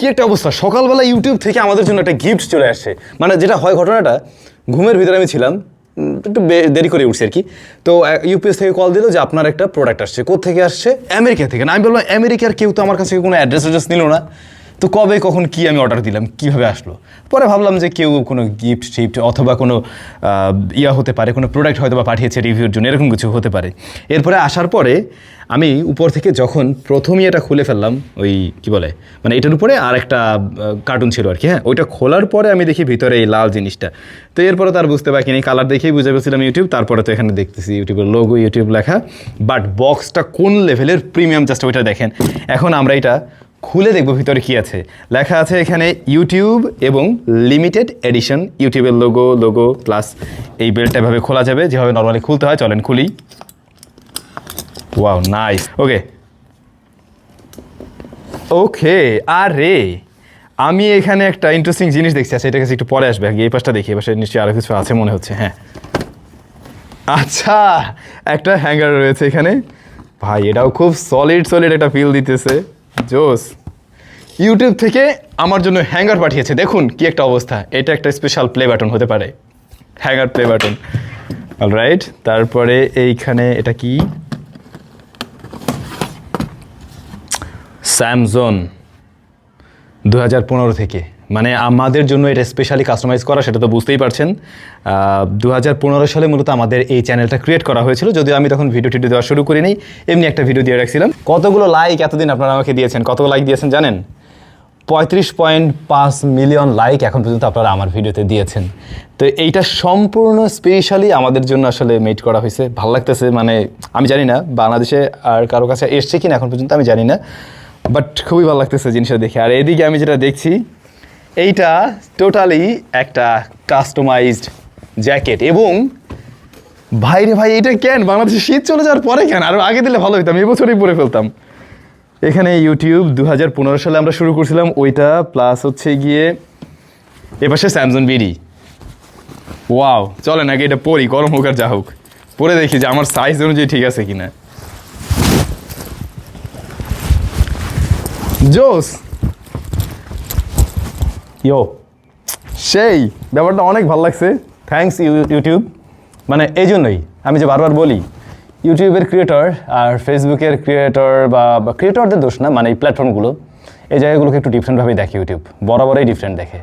কি একটা অবস্থা, সকালবেলা ইউটিউব থেকে আমাদের জন্য একটা গিফট চলে আসছে। মানে যেটা হয় ঘটনাটা, ঘুমের ভিতরে আমি ছিলাম, একটু দেরি করে উঠছি আর কি। তো ইউপিএস থেকে কল দিল যে আপনার একটা প্রোডাক্ট আসছে। কোত্থেকে আসছে? আমেরিকা থেকে। না, আমি বললাম আমেরিকার কেউ তো আমার কাছে কোনো অ্যাড্রেস নিল না, তো কবে কখন কি আমি অর্ডার দিলাম, কীভাবে আসলো? পরে ভাবলাম যে কেউ কোনো গিফট অথবা কোনো হতে পারে, কোনো প্রোডাক্ট হয়তো বা পাঠিয়েছে রিভিউর জন্য, এরকম কিছু হতে পারে। এরপরে আসার পরে আমি উপর থেকে যখন প্রথমই এটা খুলে ফেললাম, ওই কি বলে মানে এটার উপরে আর একটা কার্টুন ছিল আর কি, হ্যাঁ, ওইটা খোলার পরে আমি দেখি ভিতরে এই লাল জিনিসটা। তো এরপরে তার বুঝতে পারিনি, কালার দেখেই বুঝে পেয়েছিলাম ইউটিউব। তারপরে তো এখানে দেখতেছি ইউটিউবের লোগো, ইউটিউব লেখা, বাট বক্সটা কোন লেভেলের প্রিমিয়াম, জাস্ট ওইটা দেখেন। এখন আমরা এটা খুলে দেখবো ভিতরে কি আছে। লেখা আছে এখানে ইউটিউব এবং লিমিটেড এডিশন, ইউটিউবের লোগো প্লাস এই বেল্টটা এভাবে খোলা যাবে যেভাবে নর্মালি খুলতে হয়। চলেন খুলি। Wow, nice. ওকে আরে আমি এখানে একটা ইন্টারেস্টিং জিনিস দেখছি। আচ্ছা, এটা কাছে একটু পরে আসবে, এই পাশটা দেখি। এই পাশে নিশ্চয়ই আরও কিছু আছে মনে হচ্ছে। হ্যাঁ, আচ্ছা, একটা হ্যাঙ্গার রয়েছে এখানে। ভাই, এটাও খুব সলিড একটা ফিল দিতেছে। জোস। ইউটিউব থেকে আমার জন্য হ্যাঙ্গার পাঠিয়েছে, দেখুন কি একটা অবস্থা। এটা একটা স্পেশাল প্লে বাটন হতে পারে, হ্যাঙ্গার প্লে বাটন। অলরাইট, তারপরে এইখানে এটা কি? স্যামসং 2015 থেকে, মানে আমাদের জন্য এটা স্পেশালি কাস্টমাইজ করা, সেটা তো বুঝতেই পারছেন। 2015 সালে মূলত আমাদের এই চ্যানেলটা ক্রিয়েট করা হয়েছিল, যদিও আমি তখন ভিডিও দেওয়া শুরু করিনি, এমনি একটা ভিডিও দিয়ে রাখছিলাম। কতগুলো লাইক এতদিন আপনারা আমাকে দিয়েছেন, কত লাইক দিয়েছেন জানেন? 35.5 মিলিয়ন লাইক এখন পর্যন্ত আপনারা আমার ভিডিওতে দিয়েছেন। তো এইটা সম্পূর্ণ স্পেশালি আমাদের জন্য আসলে মেড করা হয়েছে। ভালো লাগতেছে, মানে আমি জানি না বাংলাদেশে আর কারো কাছে এসছে কিনা এখন পর্যন্ত, আমি জানি না, বাট খুবই ভালো লাগতেছে জিনিসটা দেখে। আর এদিকে আমি যেটা দেখছি, এইটা টোটালি একটা কাস্টমাইজড জ্যাকেট। এবং ভাইরে ভাই, এটা কেন বাংলাদেশে শীত চলে যাওয়ার পরে কেন? আরও আগে দিলে ভালো হইতাম, এবছরই পরে ফেলতাম। এখানে ইউটিউব 2015 সালে আমরা শুরু করছিলাম, ওইটা প্লাস হচ্ছে গিয়ে এপাশে স্যামসং বিডি। ওয়াও, চলে নাকি এটা পরি, গরম হোক আর যা হোক, পরে দেখি যে আমার সাইজ অনুযায়ী ঠিক আছে কিনা। জোস, সেই ব্যাপারটা অনেক ভালো লাগছে। Thanks YouTube. মানে এই জন্যই আমি যে বারবার বলি, ইউটিউবের ক্রিয়েটর আর ফেসবুকের ক্রিয়েটর বা ক্রিয়েটরদের দোষ না, মানে এই প্ল্যাটফর্মগুলো, এই জায়গাগুলোকে একটু ডিফারেন্টভাবেই দেখে ইউটিউব, বরাবরই ডিফারেন্ট দেখে।